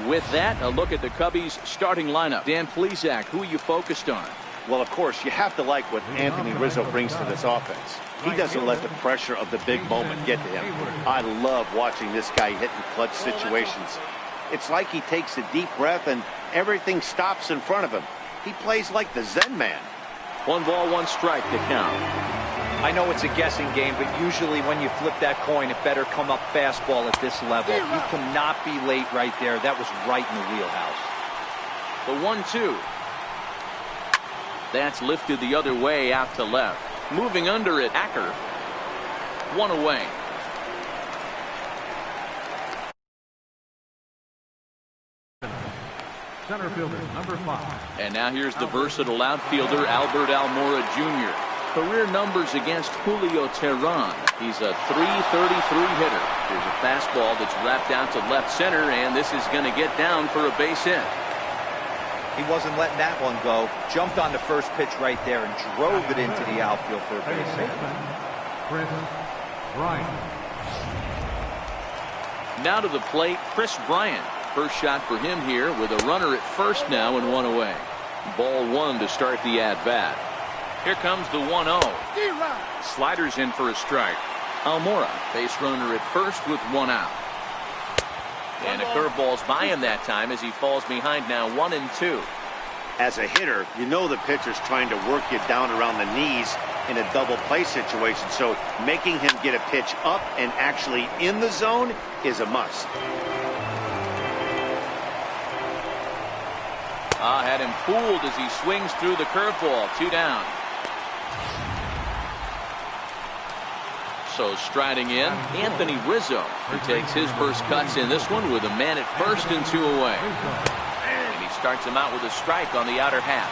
With that, a look at the Cubbies starting lineup. Dan Plesac, who are you focused on? Well, of course, you have to like what Anthony Rizzo brings to this offense. He doesn't let the pressure of the big moment get to him. I love watching this guy hit in clutch situations. It's like he takes a deep breath and everything stops in front of him. He plays like the Zen man. 1 ball, 1 strike to count. I know it's a guessing game, but usually when you flip that coin, it better come up fastball at this level. You cannot be late right there. That was right in the wheelhouse. The 1-2. That's lifted the other way out to left. Moving under it, Acker. 1 away. Center fielder, number 5. And now here's the versatile outfielder, Albert Almora Jr. Career numbers against Julio Teheran. He's a .333 hitter. There's a fastball that's wrapped out to left center, and this is going to get down for a base hit. He wasn't letting that one go. Jumped on the first pitch right there and drove it into the outfield for a base hit. Bryant. Now to the plate, Chris Bryant. First shot for him here with a runner at first now and 1 away. Ball 1 to start the at-bat. Here comes the 1-0. Sliders in for a strike. Almora, base runner at first with 1 out. And a curveball's by him that time as he falls behind now 1-2. As a hitter, you know the pitcher's trying to work you down around the knees in a double play situation, so making him get a pitch up and actually in the zone is a must. Had him fooled as he swings through the curveball. 2 down. So striding in, Anthony Rizzo, who takes his first cuts in this one with a man at first and 2 away. And he starts him out with a strike on the outer half.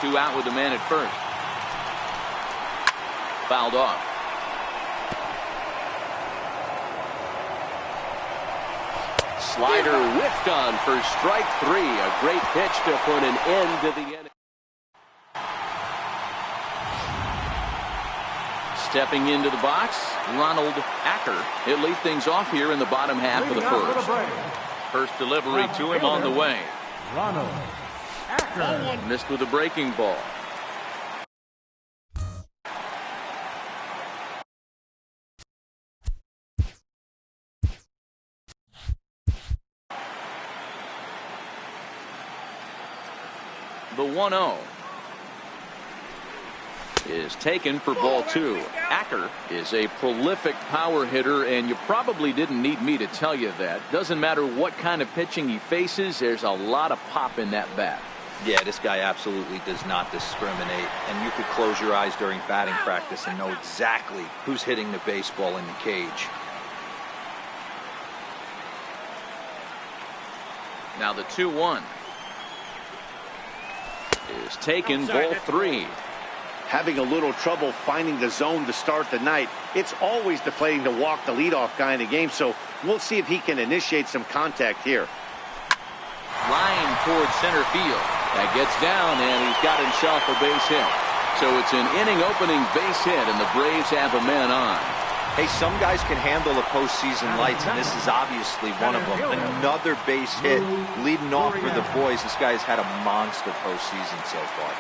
Two out with a man at first. Fouled off. Slider whiffed on for strike 3. A great pitch to put an end to the inning. Stepping into the box, Ronald Acker. He'll lead things off here in the bottom half of the first. First delivery to him on the way. Ronald Acker. Missed with a breaking ball. The 1-0 is taken for ball 2. Acker is a prolific power hitter, and you probably didn't need me to tell you that. Doesn't matter what kind of pitching he faces, there's a lot of pop in that bat. Yeah, this guy absolutely does not discriminate, and you could close your eyes during batting practice and know exactly who's hitting the baseball in the cage. Now the 2-1 is taken, ball 3. Having a little trouble finding the zone to start the night. It's always deflating to walk the leadoff guy in the game, so we'll see if he can initiate some contact here. Line towards center field. That gets down, and he's got himself a base hit. So it's an inning-opening base hit, and the Braves have a man on. Hey, some guys can handle the postseason lights, and this is obviously one of them. Another base hit leading off for the boys. This guy's had a monster postseason so far.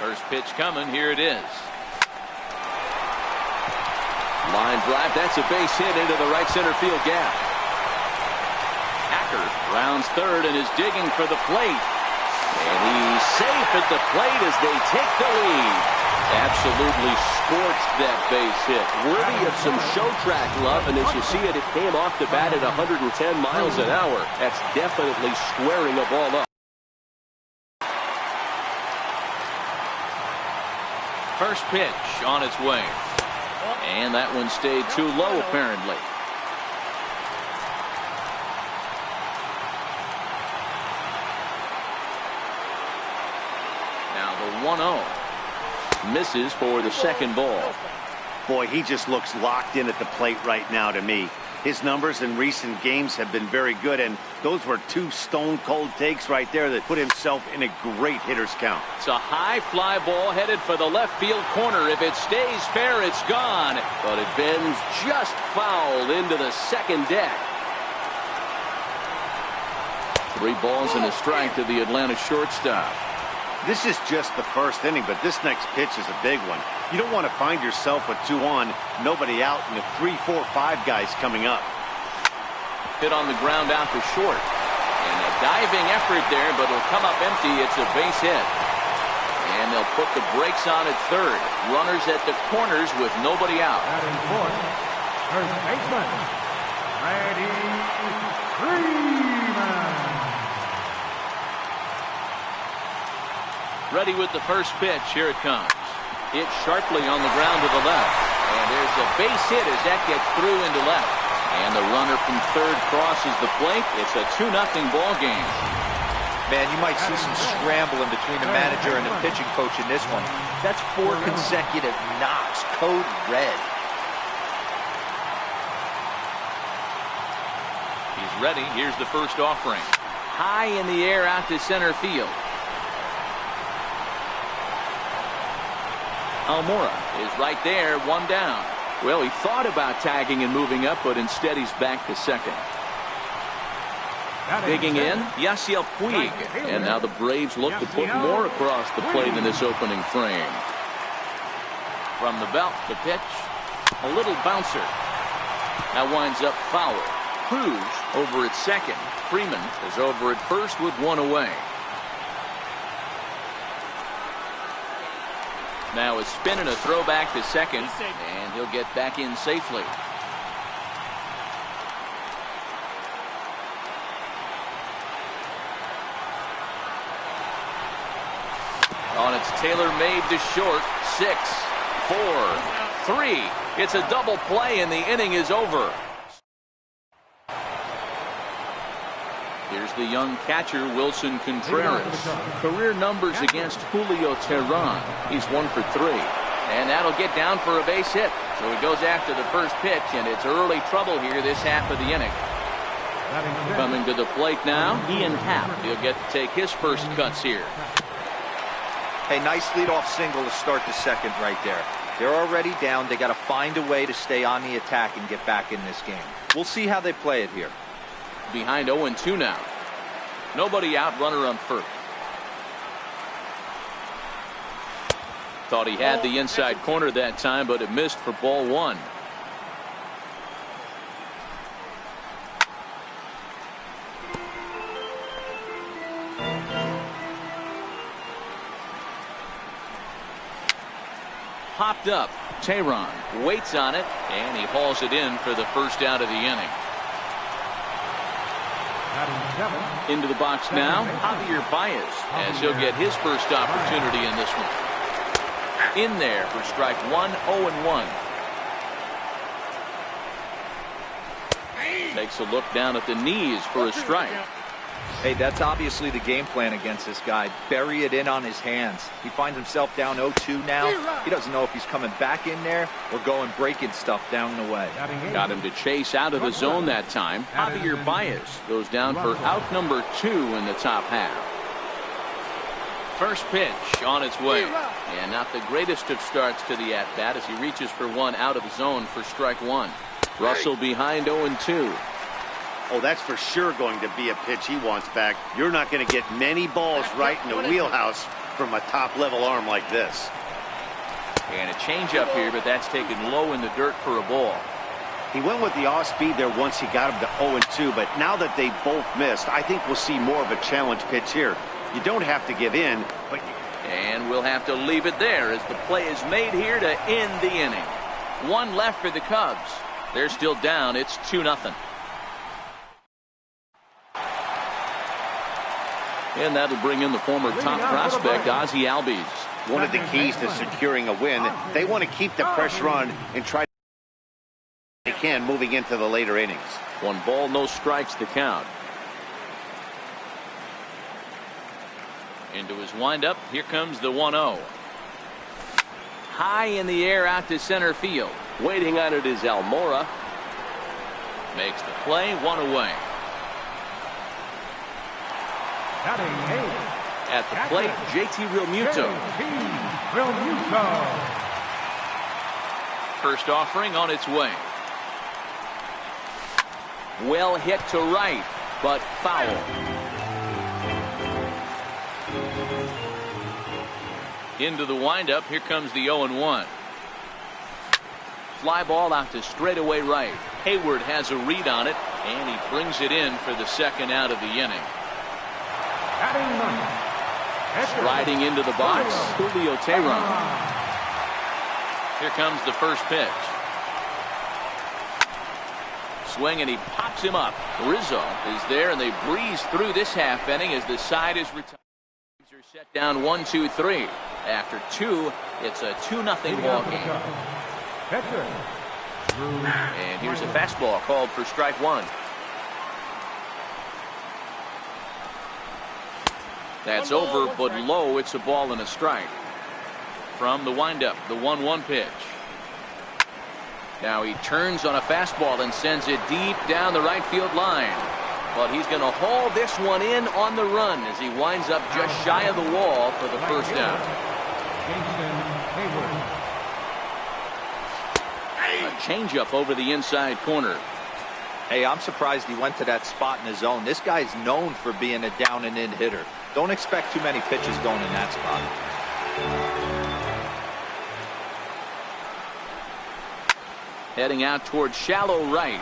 First pitch coming. Here it is. Line drive. That's a base hit into the right center field gap. Acker rounds third and is digging for the plate. And he's safe at the plate as they take the lead. Absolutely scorched that base hit. Worthy of some show track love, and as you see it, it came off the bat at 110 miles an hour. That's definitely squaring a ball up. First pitch on its way. And that one stayed too low, apparently. Now the 1-0. Misses for the second ball. Boy, he just looks locked in at the plate right now to me. His numbers in recent games have been very good, and Those were two stone-cold takes right there that put himself in a great hitter's count. It's a high fly ball headed for the left field corner. If it stays fair, it's gone. But it bends just foul into the second deck. 3 balls and a strike to the Atlanta shortstop. This is just the first inning, but this next pitch is a big one. You don't want to find yourself with 2 on, nobody out, and the 3, 4, 5 guys coming up. Hit on the ground out to short. And a diving effort there, but it'll come up empty. It's a base hit. And they'll put the brakes on at third. Runners at the corners with nobody out. Batting fourth, first baseman, Freddie Freeman. Ready with the first pitch. Here it comes. Hit sharply on the ground to the left. And there's a base hit as that gets through into left. And the runner from third crosses the plate. It's a 2-0 ball game. Man, you might see some scrambling between the manager and the pitching coach in this one. That's 4 consecutive knocks. Code red. He's ready. Here's the first offering. High in the air out to center field. Almora is right there, 1 down. Well, he thought about tagging and moving up, but instead he's back to second. Digging in, Yasiel Puig. And now the Braves look to put more across the plate in this opening frame. From the belt, the pitch. A little bouncer. Now winds up foul. Cruz over at second. Freeman is over at first with 1 away. Now a spin and a throw back to second, and he'll get back in safely. On its tailor-made to short. 6, 4, 3. It's a double play, and the inning is over. Here's the young catcher, Wilson Contreras. Career numbers against Julio Teheran. He's 1 for 3. And that'll get down for a base hit. So he goes after the first pitch, and it's early trouble here this half of the inning. Coming to the plate now, Ian Happ. He'll get to take his first cuts here. Hey, nice leadoff single to start the second right there. They're already down. They got to find a way to stay on the attack and get back in this game. We'll see how they play it here. Behind 0-2 now. Nobody out, runner on first. Thought he had the inside corner that time, but it missed for ball 1. Popped up. Teheran waits on it, and he hauls it in for the first out of the inning. Into the box now, Javier Baez, as he'll get his first opportunity in this one. In there for strike 1, 0-1. Takes a look down at the knees for a strike. Hey, that's obviously the game plan against this guy. Bury it in on his hands. He finds himself down 0-2 now. He doesn't know if he's coming back in there or going breaking stuff down the way. Got him to chase out of the zone that time. Javier Baez goes down for out number 2 in the top half. First pitch on its way. And not the greatest of starts to the at-bat as he reaches for 1 out of the zone for strike 1. Russell behind 0-2. Oh, that's for sure going to be a pitch he wants back. You're not going to get many balls right in the wheelhouse from a top-level arm like this. And a changeup here, but that's taken low in the dirt for a ball. He went with the off-speed there once he got him to 0-2, but now that they both missed, I think we'll see more of a challenge pitch here. You don't have to give in, but... And we'll have to leave it there as the play is made here to end the inning. 1 left for the Cubs. They're still down. It's 2-0. And that'll bring in the former top prospect, Ozzie Albies. One of the keys to securing a win, they want to keep the pressure on and try to they can moving into the later innings. 1 ball, no strikes to count. Into his windup, here comes the 1-0. High in the air out to center field. Waiting on it is Almora. Makes the play, 1 away. Batting eighth. At the plate, JT Realmuto. First offering on its way. Well hit to right, but foul. Into the windup. Here comes the 0-1. Fly ball out to straightaway right. Hayward has a read on it, and he brings it in for the second out of the inning. Striding into the box, Julio Teheran. Here comes the first pitch. Swing, and he pops him up. Rizzo is there, and they breeze through this half inning as the side is retired. Are set down 1-2-3. After two, it's a 2-0 ball game. And here's a fastball called for strike one. That's over, but low. It's a ball and a strike. From the windup, the 1-1 pitch. Now he turns on a fastball and sends it deep down the right field line. But he's going to haul this one in on the run as he winds up just shy of the wall for the first down. A changeup over the inside corner. Hey, I'm surprised he went to that spot in his zone. This guy's known for being a down and in hitter. Don't expect too many pitches going in that spot. Heading out towards shallow right.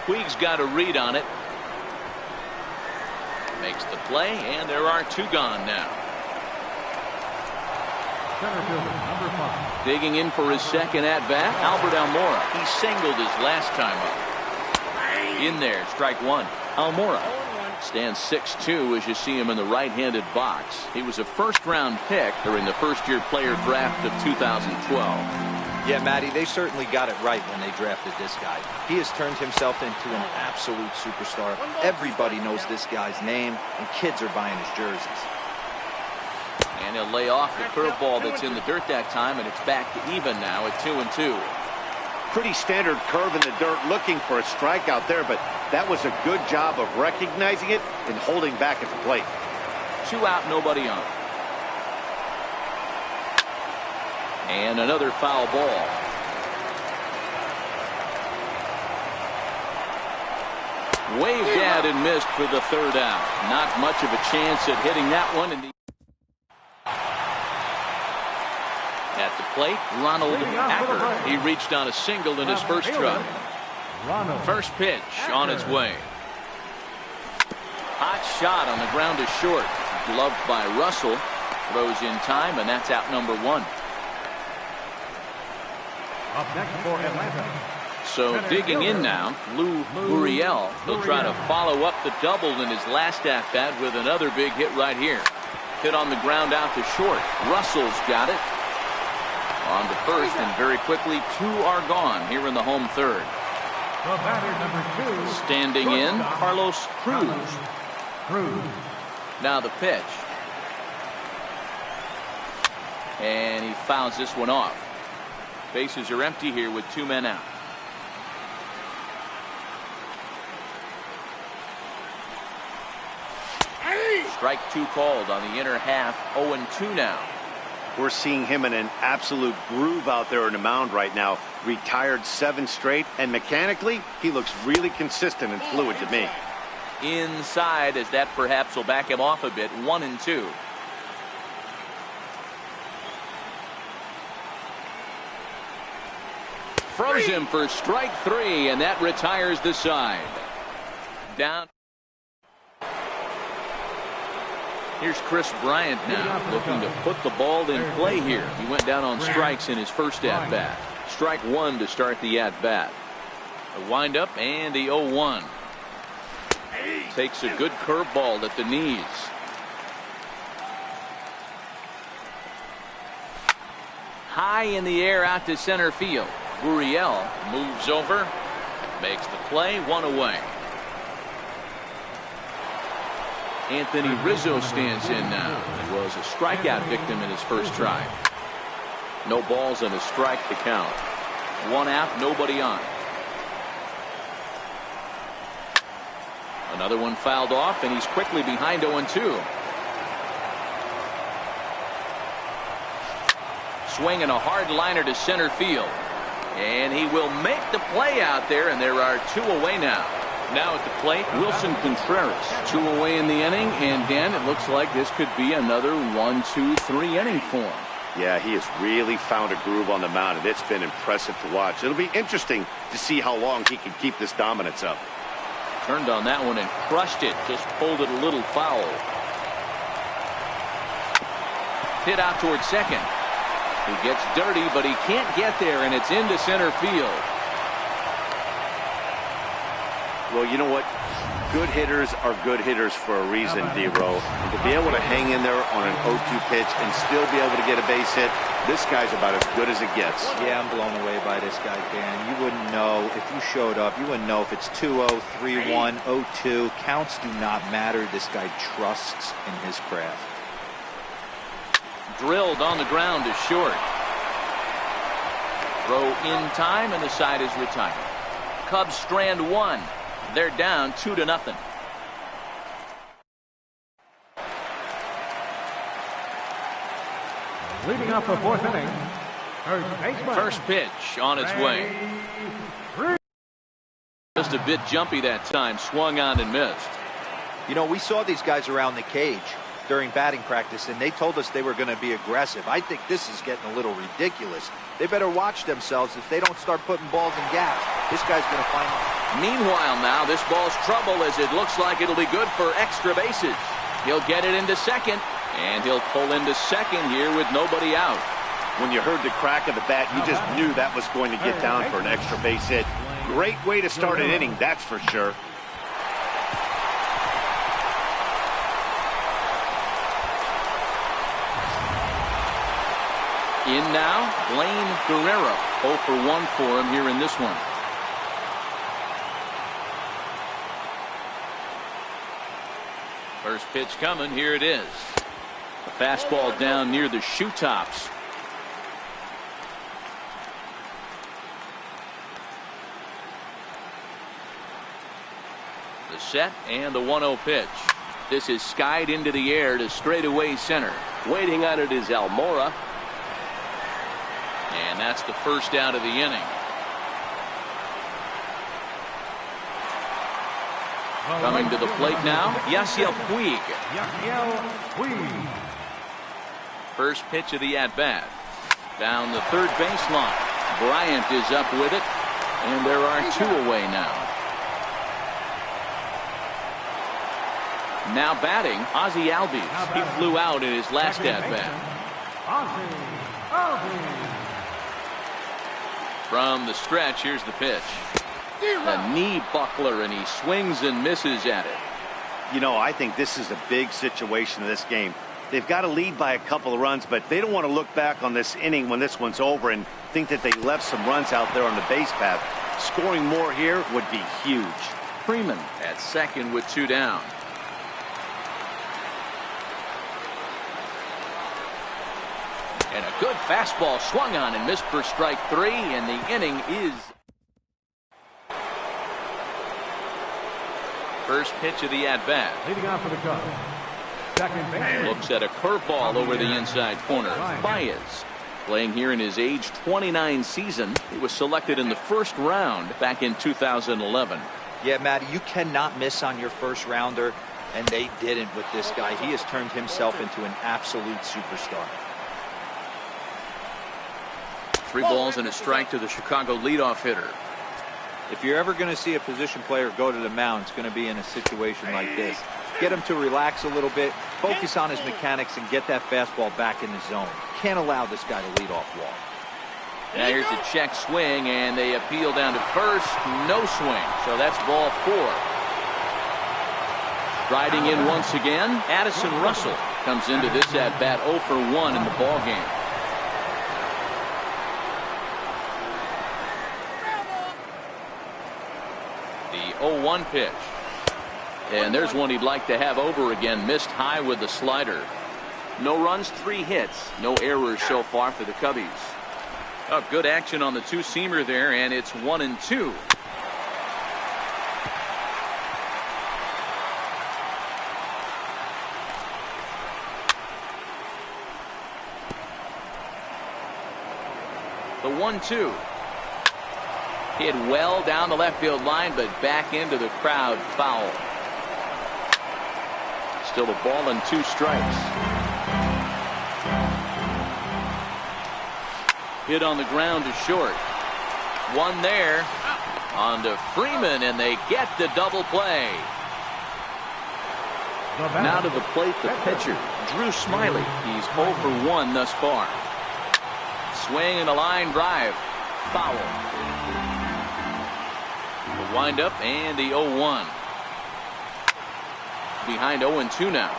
Puig's got a read on it. Makes the play, and there are two gone now. Digging in for his second at-bat, Albert Almora. He singled his last time up. In there, strike one. Almora stands 6'2" as you see him in the right-handed box. He was a first-round pick during the first-year player draft of 2012. Yeah, Matty, they certainly got it right when they drafted this guy. He has turned himself into an absolute superstar. Everybody knows this guy's name, and kids are buying his jerseys. And he'll lay off the curveball that's in the dirt that time, and it's back to even now at 2-2. Pretty standard curve in the dirt, looking for a strikeout there, but that was a good job of recognizing it and holding back at the plate. 2 out, nobody on. And another foul ball. Waved at and missed for the third out. Not much of a chance at hitting that one. At the plate, Ronald Acker. He reached on a single in his first try. First pitch on its way. Hot shot on the ground to short. Gloved by Russell. Throws in time, and that's out number 1. Up next for Atlanta. So digging in now, Lou Gurriel. He'll try to follow up the double in his last at-bat with another big hit right here. Hit on the ground out to short. Russell's got it. On to first, and very quickly 2 are gone here in the home third. The batter, number 2. Standing in, Carlos Cruz. Now the pitch. And he fouls this one off. Bases are empty here with 2 men out. Strike 2 called on the inner half. 0-2 now. We're seeing him in an absolute groove out there in the mound right now. Retired 7 straight, and mechanically, he looks really consistent and fluid to me. Inside, as that perhaps will back him off a bit. 1-2. Froze him for strike 3, and that retires the side. Down. Here's Chris Bryant now, looking to put the ball in play here. He went down on strikes in his first at-bat. Strike 1 to start the at-bat. The windup and the 0-1. Takes a good curveball at the knees. High in the air out to center field. Gurriel moves over, makes the play, 1 away. Anthony Rizzo stands in now. He was a strikeout victim in his first try. No balls and a strike to count. 1 out, nobody on. Another one fouled off, and he's quickly behind 0-2. Swinging a hard liner to center field. And he will make the play out there, and there are 2 away now. Now at the plate, Wilson Contreras. 2 away in the inning, and Dan, it looks like this could be another 1-2-3 inning for him. Yeah, he has really found a groove on the mound, and it's been impressive to watch. It'll be interesting to see how long he can keep this dominance up. Turned on that one and crushed it. Just pulled it a little foul. Hit out towards second. He gets dirty, but he can't get there, and it's into center field. Well, you know what? Good hitters are good hitters for a reason, D-Row. And to be able to hang in there on an 0-2 pitch and still be able to get a base hit, this guy's about as good as it gets. Yeah, I'm blown away by this guy, Dan. You wouldn't know if you showed up. You wouldn't know if it's 2-0, 3-1, 0-2. Counts do not matter. This guy trusts in his craft. Drilled on the ground to short. Throw in time, and the side is retired. Cubs strand 1. They're down 2-0. Leading off the 4th inning, first baseman. First pitch on its way. Just a bit jumpy that time. Swung on and missed. You know, we saw these guys around the cage during batting practice, and they told us they were going to be aggressive. I think this is getting a little ridiculous. They better watch themselves if they don't start putting balls in gaps. This guy's going to find them. Meanwhile, now this ball's trouble, as it looks like it'll be good for extra bases. He'll get it into second, and he'll pull into second here with nobody out. When you heard the crack of the bat, you just knew that was going to get down for an extra base hit. Great way to start an inning, that's for sure. In now, Blaine Guerrero. 0 for 1 for him here in this one. First pitch coming. Here it is. A fastball down near the shoe tops. The set and the 1-0 pitch. This is skied into the air to straightaway center. Waiting on it is Almora. And that's the first out of the inning. Coming to the plate now, Yasiel Puig. First pitch of the at-bat. Down the third baseline. Bryant is up with it, and there are 2 away now. Now batting, Ozzie Albies. He flew out in his last at-bat. From the stretch, here's the pitch. A knee buckler, and he swings and misses at it. You know, I think this is a big situation in this game. They've got to lead by a couple of runs, but they don't want to look back on this inning when this one's over and think that they left some runs out there on the base path. Scoring more here would be huge. Freeman at second with 2 down. And a good fastball swung on and missed for strike 3, and the inning is. First pitch of the at-bat. Leading off for the Cubs, second baseman. Looks at a curveball over the inside corner. Baez, playing here in his age 29 season. He was selected in the first round back in 2011. Yeah, Matty, you cannot miss on your first rounder, and they didn't with this guy. He has turned himself into an absolute superstar. 3 balls and a strike to the Chicago leadoff hitter. If you're ever going to see a position player go to the mound, it's going to be in a situation like this. Get him to relax a little bit, focus on his mechanics, and get that fastball back in the zone. Can't allow this guy to lead off walk. Now here's the check swing, and they appeal down to first. No swing, so that's ball 4. Riding in once again, Addison Russell comes into this at-bat 0 for 1 in the ballgame. The 0-1 pitch. And there's one he'd like to have over again. Missed high with the slider. No runs, 3 hits. No errors so far for the Cubbies. Oh, good action on the 2-seamer there, and it's 1-2. The 1-2. Hit well down the left field line, but back into the crowd. Foul. Still a ball and 2 strikes. Hit on the ground to short. One there. On to Freeman, and they get the double play. Now to the plate, the pitcher, Drew Smyly. He's 0 for 1 thus far. Swing and a line drive. Foul. The windup and the 0-1. Behind 0-2 now.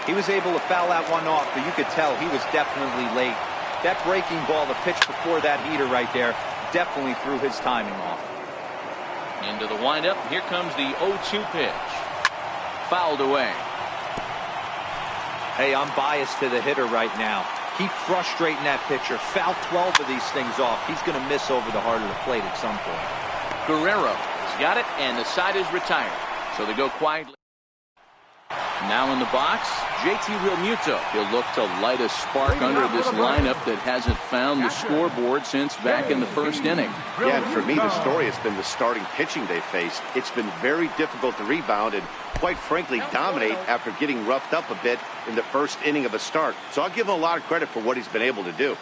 He was able to foul that one off, but you could tell he was definitely late. That breaking ball, the pitch before that heater right there, definitely threw his timing off. Into the windup. Here comes the 0-2 pitch. Fouled away. Hey, I'm biased to the hitter right now. Keep frustrating that pitcher. Foul 12 of these things off. He's going to miss over the heart of the plate at some point. Guerrero has got it, and the side is retired. So they go quietly. Now in the box, JT Realmuto. He'll look to light a spark under this lineup that hasn't found the scoreboard since back in the first inning. Yeah, and for me, the story has been the starting pitching they faced. It's been very difficult to rebound and, quite frankly, dominate after getting roughed up a bit in the first inning of a start. So I'll give him a lot of credit for what he's been able to do.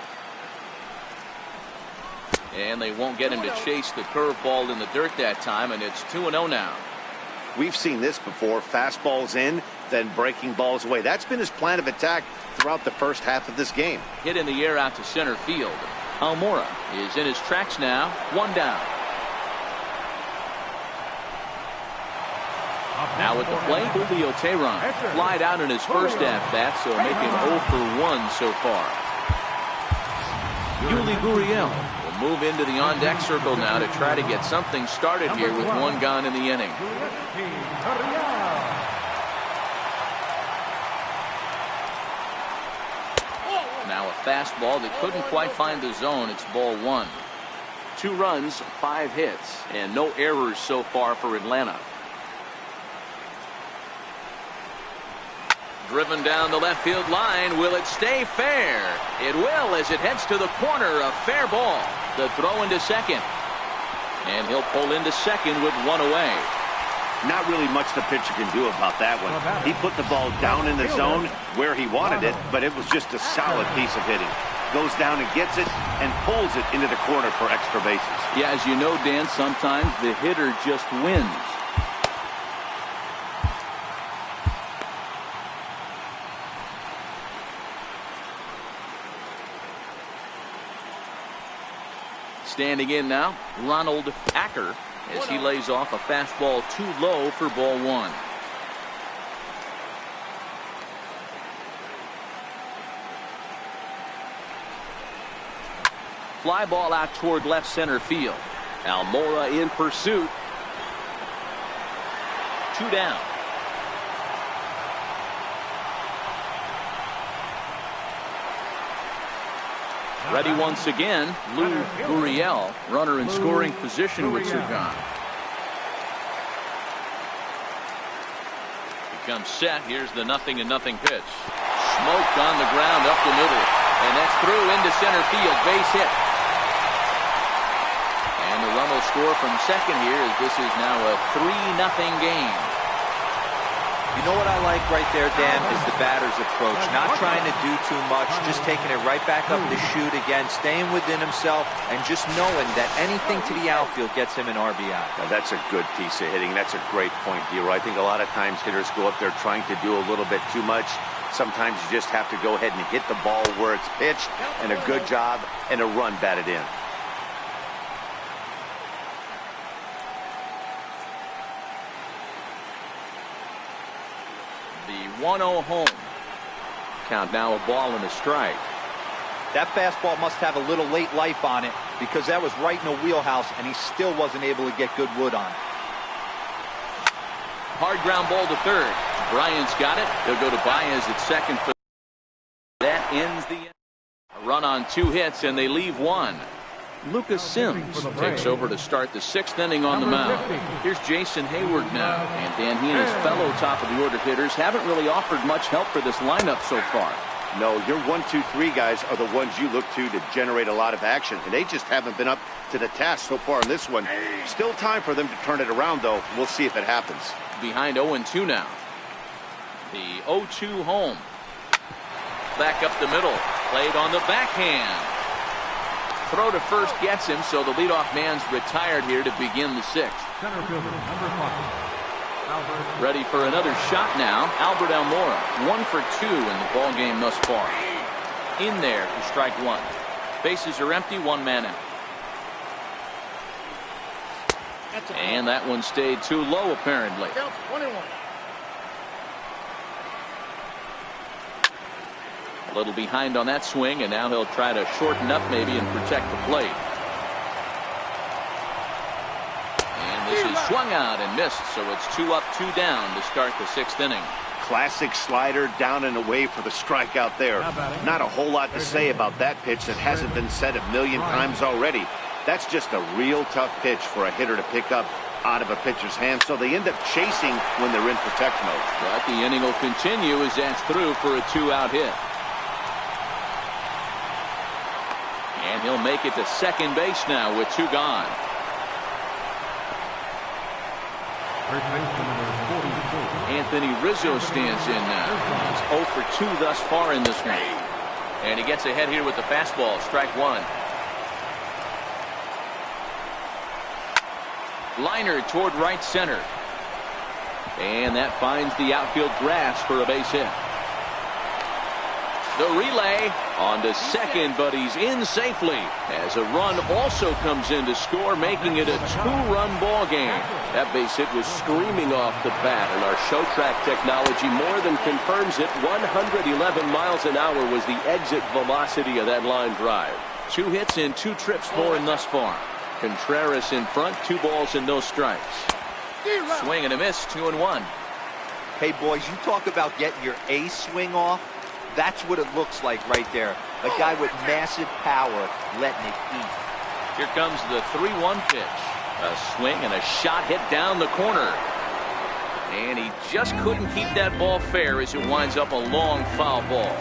And they won't get him to chase the curveball in the dirt that time, and it's 2-0 now. We've seen this before. Fastballs in, then breaking balls away. That's been his plan of attack throughout the first half of this game. Hit in the air out to center field. Almora is in his tracks now. 1 down. Now at the plate, Julio Teheran flied out in his first at-bat, so making 0 for 1 so far. Yuli Gurriel will move into the on-deck circle now to try to get something started here with 1 gone in the inning. Now a fastball that couldn't quite find the zone. It's ball 1. 2 runs, 5 hits, and no errors so far for Atlanta. Driven down the left field line. Will it stay fair? It will, as it heads to the corner. A fair ball. The throw into second. And he'll pull into second with 1 away. Not really much the pitcher can do about that one. He put the ball down in the zone where he wanted it, but it was just a solid piece of hitting. Goes down and gets it and pulls it into the corner for extra bases. Yeah, as you know, Dan, sometimes the hitter just wins. Standing in now, Ronald Acker, as he lays off a fastball too low for ball 1. Fly ball out toward left center field. Almora in pursuit. 2 down. Ready once again, Lou Gurriel, runner in scoring position with 2 gone. He comes set. Here's the 0-0 pitch. Smoked on the ground up the middle. And that's through into center field. Base hit. And the run will score from second here, as this is now a 3-0 game. You know what I like right there, Dan, is the batter's approach. Not trying to do too much, just taking it right back up the chute again, staying within himself, and just knowing that anything to the outfield gets him an RBI. Now, that's a good piece of hitting. That's a great point, Dero. I think a lot of times hitters go up there trying to do a little bit too much. Sometimes you just have to go ahead and hit the ball where it's pitched, and a good job, and a run batted in. The 1-0 home. Count now, a ball and a strike. That fastball must have a little late life on it, because that was right in the wheelhouse, and he still wasn't able to get good wood on it. Hard ground ball to third. Bryant's got it. He'll go to Baez at second. That ends the inning. A run on 2 hits, and they leave 1. Lucas Sims takes over to start the 6th inning on the mound. Here's Jason Hayward now. And Dan, he and his fellow top-of-the-order hitters haven't really offered much help for this lineup so far. No, your 1, 2, 3 guys are the ones you look to generate a lot of action, and they just haven't been up to the task so far in this one. Still time for them to turn it around, though. We'll see if it happens. Behind 0-2 now. The 0-2 home. Back up the middle. Played on the backhand. Throw to first gets him, so the leadoff man's retired here to begin the 6th. Center fielder, number 5, Albert. Ready for another shot now. Albert Almora, 1 for 2 in the ball game thus far. In there for strike 1. Bases are empty, 1 man out. And that one stayed too low, apparently. Counts 1-1. A little behind on that swing, and now he'll try to shorten up maybe and protect the plate. And this is swung out and missed, so it's 2 up, 2 down to start the 6th inning. Classic slider, down and away for the strikeout there. Not a whole lot to say about that pitch that hasn't been said a million times already. That's just a real tough pitch for a hitter to pick up out of a pitcher's hand, so they end up chasing when they're in protect mode. But the inning will continue as that's through for a 2-out hit. And he'll make it to second base now with 2 gone. First baseman, number 42. Anthony Rizzo stands in now. He's 0 for 2 thus far in this one. And he gets ahead here with the fastball. Strike 1. Liner toward right center. And that finds the outfield grass for a base hit. The relay on to second, but he's in safely as a run also comes in to score, making it a 2-run ball game. That base hit was screaming off the bat, and our show track technology more than confirms it. 111 miles an hour was the exit velocity of that line drive. 2 hits and 2 trips for him thus far. Contreras in front, 2 balls and no strikes. Swing and a miss, 2-1. Hey, boys, you talk about getting your A swing off. That's what it looks like right there. A guy with massive power letting it eat. Here comes the 3-1 pitch. A swing and a shot hit down the corner. And he just couldn't keep that ball fair as it winds up a long foul ball.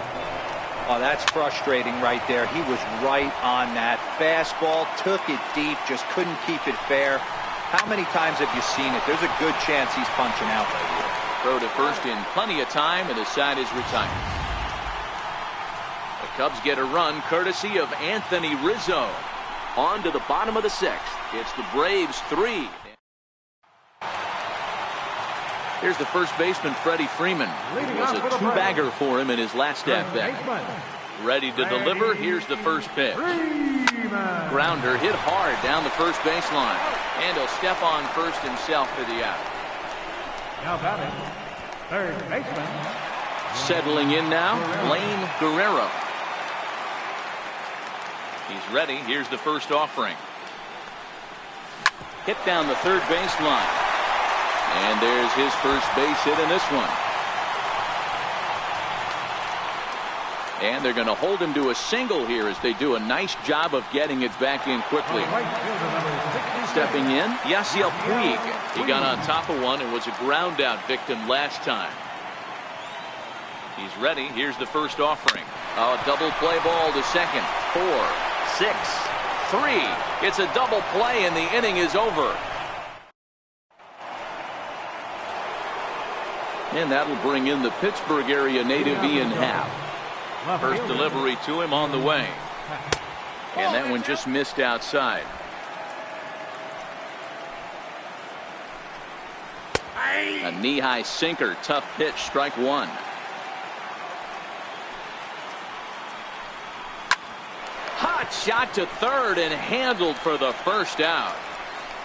Oh, that's frustrating right there. He was right on that. Fastball, took it deep, just couldn't keep it fair. How many times have you seen it? There's a good chance he's punching out right here. Throw to first in plenty of time, and the side is retired. The Cubs get a run courtesy of Anthony Rizzo. On to the bottom of the 6th. It's the Braves 3. Here's the first baseman, Freddie Freeman. It was a 2-bagger for him in his last at-bat. Ready to deliver. Here's the first pitch. Grounder hit hard down the first baseline. And he'll step on first himself for the out. Now batting, third baseman. Settling in now, Blaine Guerrero. He's ready. Here's the first offering. Hit down the third baseline. And there's his first base hit in this one. And they're going to hold him to a single here as they do a nice job of getting it back in quickly. Stepping in, Yasiel Puig. He got on top of one and was a ground out victim last time. He's ready. Here's the first offering. A double play ball to second. 4, 6, 3. It's a double play and the inning is over. And that'll bring in the Pittsburgh area native Ian Happ. First delivery to him on the way. And that one just missed outside. A knee-high sinker, tough pitch, strike 1. Hot shot to third and handled for the first out.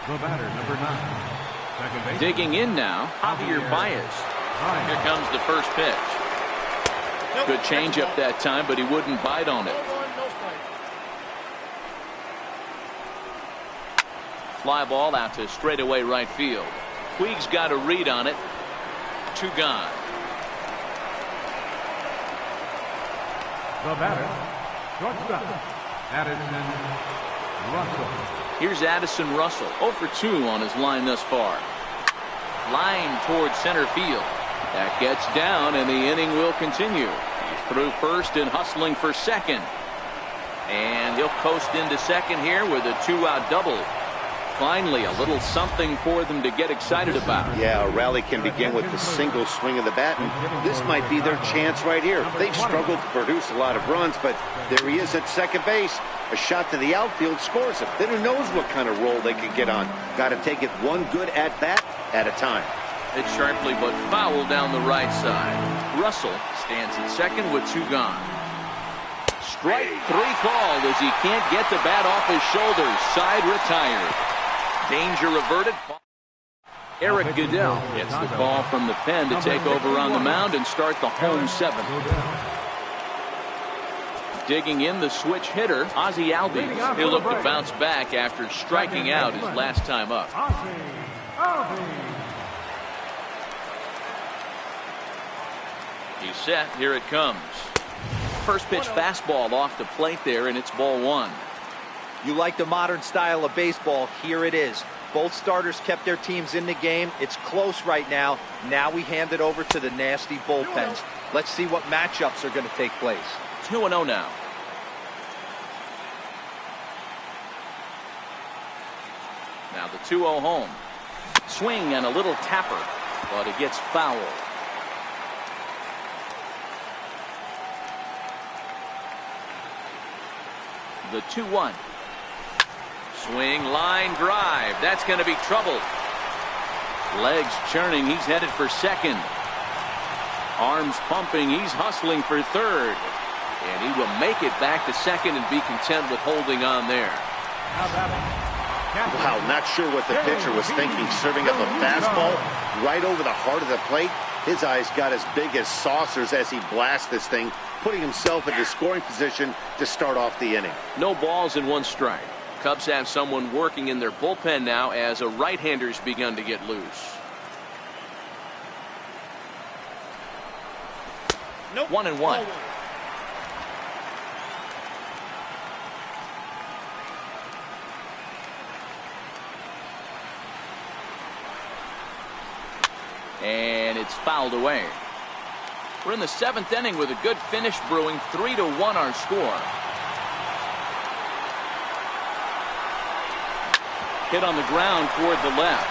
The batter, number 9. Second base. Digging in now, Javier Baez. Here comes the first pitch. Good changeup that time, but he wouldn't bite on it. Fly ball out to straightaway right field. Puig's got a read on it. 2 gone. The batter, shortstop, Addison Russell. Here's Addison Russell, 0 for 2 on his line thus far. Line towards center field. That gets down, and the inning will continue. He's through first and hustling for second. And he'll coast into second here with a 2-out double. Finally, a little something for them to get excited about. Yeah, a rally can begin with the single swing of the bat, and this might be their chance right here. They've struggled to produce a lot of runs, but there he is at second base. A shot to the outfield scores it. Then who knows what kind of roll they could get on. Got to take it one good at-bat at a time. Hit sharply but foul down the right side. Russell stands at second with 2 gone. Strike 3 called as he can't get the bat off his shoulders. Side retired. Danger averted. Eric Goodell gets the call from the pen to take over on the mound and start the home 7th. Digging in the switch hitter, Ozzie Albies. He'll look to bounce back after striking out his last time up. He's set. Here it comes. First pitch fastball off the plate there, and it's ball 1. You like the modern style of baseball. Here it is. Both starters kept their teams in the game. It's close right now. Now we hand it over to the nasty bullpens. Let's see what matchups are going to take place. 2-0 now. Now the 2-0 home. Swing and a little tapper, but it gets foul. The 2-1. Swing, line drive. That's going to be trouble. Legs churning. He's headed for second. Arms pumping. He's hustling for third. And he will make it back to second and be content with holding on there. Wow, not sure what the pitcher was thinking, serving up a fastball right over the heart of the plate. His eyes got as big as saucers as he blasts this thing, putting himself into scoring position to start off the inning. No balls and 1 strike. Cubs have someone working in their bullpen now as a right-hander's begun to get loose. Nope. 1-1. And it's fouled away. We're in the 7th inning with a good finish brewing. 3-1 our score. Hit on the ground toward the left.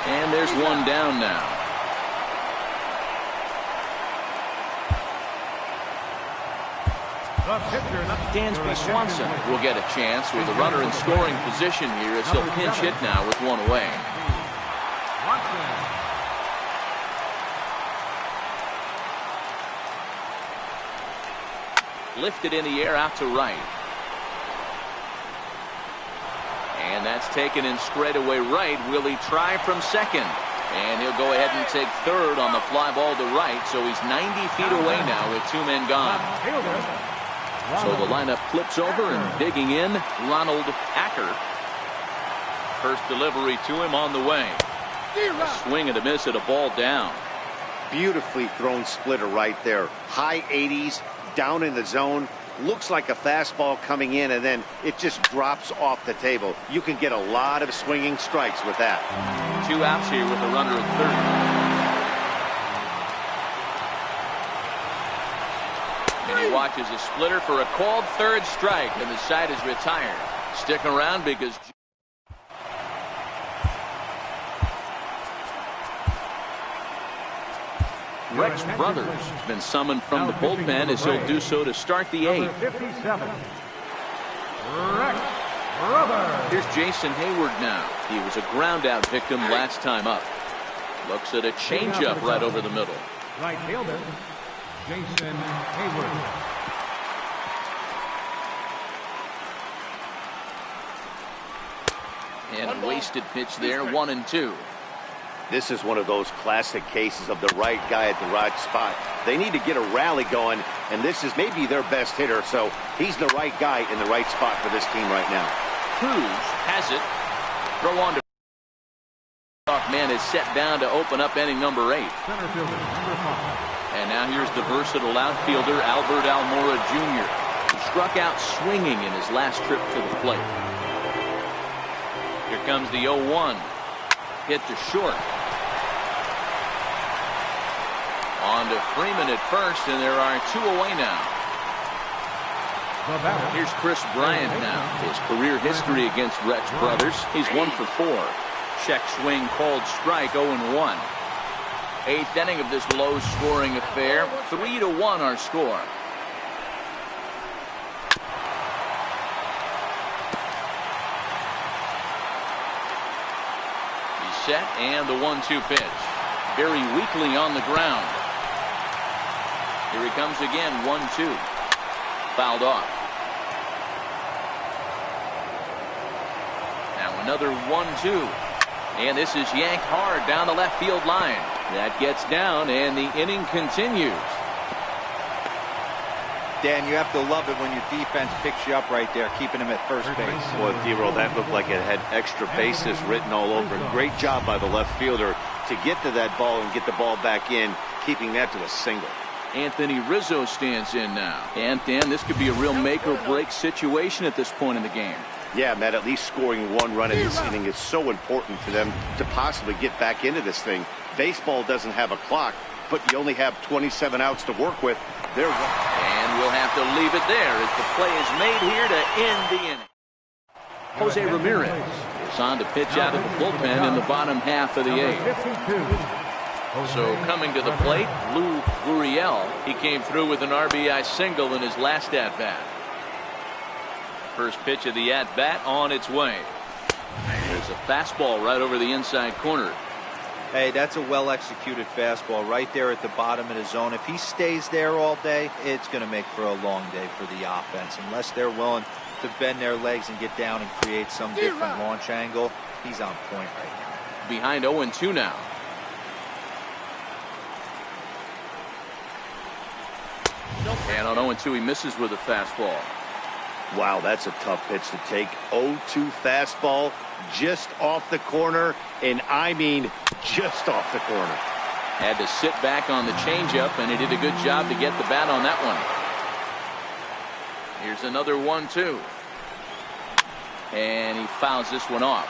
And there's 1 down now. Dansby Swanson will get a chance with a runner in scoring position here as he'll pinch hit now with 1 away. Lifted in the air out to right. And that's taken in straight away right. Will he try from second? And he'll go ahead and take third on the fly ball to right. So he's 90 feet away now with 2 men gone. So the lineup flips over and digging in, Ronald Acker. First delivery to him on the way. A swing and a miss at a ball down. Beautifully thrown splitter right there. High 80s, down in the zone. Looks like a fastball coming in, and then it just drops off the table. You can get a lot of swinging strikes with that. 2 outs here with a runner at third. And he watches a splitter for a called third strike, and the side is retired. Stick around because Rex Brothers has been summoned from the bullpen as he'll do so to start the 8th. Here's Jason Hayward now. He was a ground out victim last time up. Looks at a changeup right over the middle. Right fielder, Jason Hayward. And a wasted pitch there, 1-2. This is one of those classic cases of the right guy at the right spot. They need to get a rally going, and this is maybe their best hitter, so he's the right guy in the right spot for this team right now. Cruz has it. Throw on to man is set down to open up inning number 8. Center fielder, number 5. And now here's the versatile outfielder Albert Almora Jr., who struck out swinging in his last trip to the plate. Here comes the 0-1. Hit to short. On to Freeman at first, and there are 2 away now. Here's Chris Bryant now. His career history against Rex Brothers. He's 1 for 4. Check swing called strike, 0-1. 8th inning of this low-scoring affair. 3-1 our score. He's set, and the 1-2 pitch. Very weakly on the ground. Here he comes again, 1-2. Fouled off. Now another 1-2. And this is yanked hard down the left field line. That gets down, and the inning continues. Dan, you have to love it when your defense picks you up right there, keeping him at first base. Boy, D-Roll, that looked like it had extra bases written all over it. Great job by the left fielder to get to that ball and get the ball back in, keeping that to a single. Anthony Rizzo stands in now. And Dan, this could be a real make or break situation at this point in the game. Yeah, Matt, at least scoring 1 run in this inning is so important for them to possibly get back into this thing. Baseball doesn't have a clock, but you only have 27 outs to work with. And we'll have to leave it there as the play is made here to end the inning. Jose Ramirez is on to pitch out of the bullpen in the bottom half of the 8th. So coming to the plate, Lou Gurriel. He came through with an RBI single in his last at-bat. First pitch of the at-bat on its way. There's a fastball right over the inside corner. Hey, that's a well-executed fastball right there at the bottom of the zone. If he stays there all day, it's going to make for a long day for the offense. Unless they're willing to bend their legs and get down and create some different launch angle, he's on point right now. Behind 0-2 now. And on 0-2, he misses with a fastball. Wow, that's a tough pitch to take. 0-2 fastball just off the corner, and I mean just off the corner. Had to sit back on the changeup, and he did a good job to get the bat on that one. Here's another 1-2. And he fouls this one off.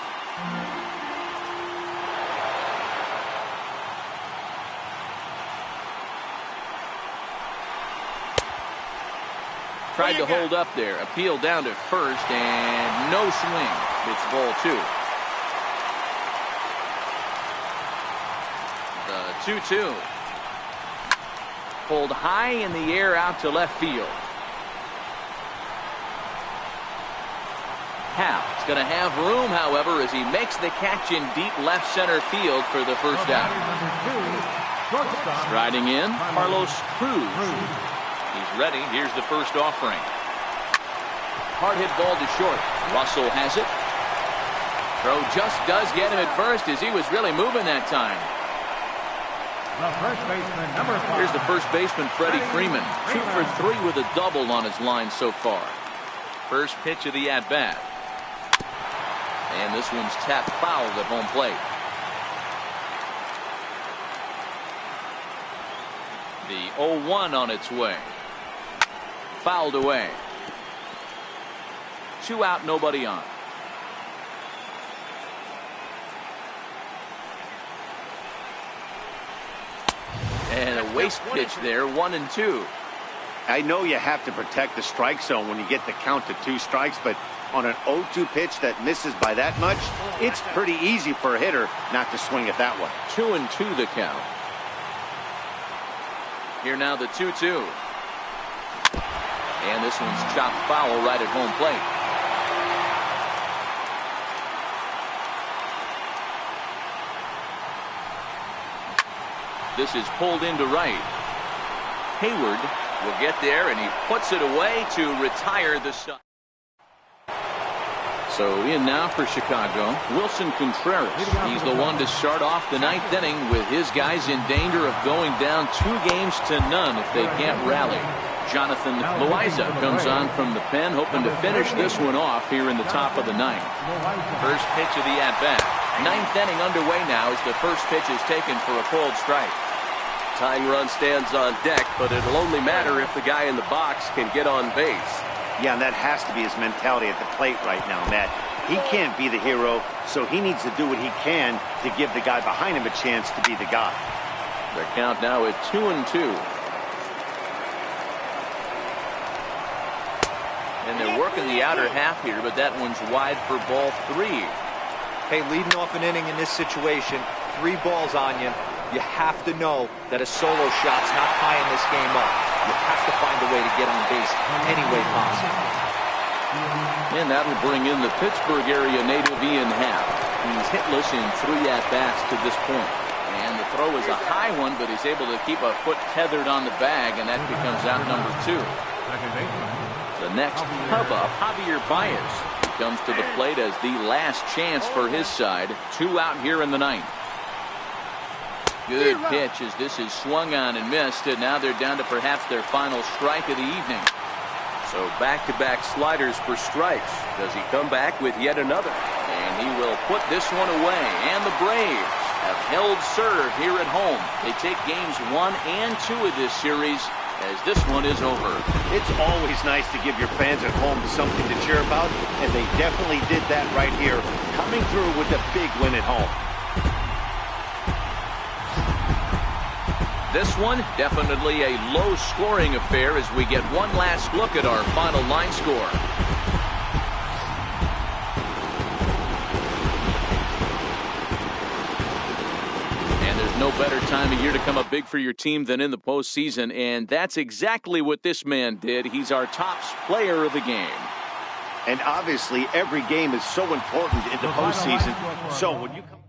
Tried to hold up there. Appeal down to first, and no swing. It's ball 2. The 2-2. Pulled high in the air out to left field. Hal's going to have room, however, as he makes the catch in deep left center field for the first out. Striding in, Carlos Cruz. He's ready. Here's the first offering. Hard hit ball to short. Russell has it. Throw just does get him at first as he was really moving that time. The first baseman, number 5. Here's the first baseman, Freddie Freeman. 2 for 3 with a double on his line so far. First pitch of the at-bat. And this one's tapped foul at home plate. The 0-1 on its way. Fouled away. 2 out, nobody on. And a waste pitch there, 1-2. I know you have to protect the strike zone when you get the count to 2 strikes, but on an 0-2 pitch that misses by that much, it's pretty easy for a hitter not to swing at that one. 2-2 the count. Here now the 2-2. And this one's chopped foul right at home plate. This is pulled into right. Hayward will get there, and he puts it away to retire the side. So in now for Chicago, Wilson Contreras. He's the one to start off the 9th inning with his guys in danger of going down 2-0 if they can't rally. Jonathan Loaiza comes on from the pen, hoping to finish this one off here in the top of the 9th. First pitch of the at-bat. 9th inning underway now as the first pitch is taken for a called strike. Tying run stands on deck, but it'll only matter if the guy in the box can get on base. Yeah, and that has to be his mentality at the plate right now, Matt. He can't be the hero, so he needs to do what he can to give the guy behind him a chance to be the guy. The count now at 2-2. And they're working the outer half here, but that one's wide for ball 3. Hey, leading off an inning in this situation, 3 balls on you. You have to know that a solo shot's not tying this game up. You have to find a way to get on base any way possible. And that'll bring in the Pittsburgh area native Ian Happ. He's hitless in 3 at-bats to this point. And the throw is a high one, but he's able to keep a foot tethered on the bag, and that becomes out number 2. The next hub up, Javier Baez, comes to the plate as the last chance for his side. 2 out here in the 9th. Good pitch as this is swung on and missed, and now they're down to perhaps their final strike of the evening. So back-to-back sliders for strikes. Does he come back with yet another? And he will put this one away. And the Braves have held serve here at home. They take games 1 and 2 of this series as this one is over. It's always nice to give your fans at home something to cheer about, and they definitely did that right here, coming through with a big win at home. This one, definitely a low-scoring affair as we get one last look at our final line score. And there's no better time of year to come up big for your team than in the postseason, and that's exactly what this man did. He's our top player of the game. And obviously, every game is so important in the postseason. So when you come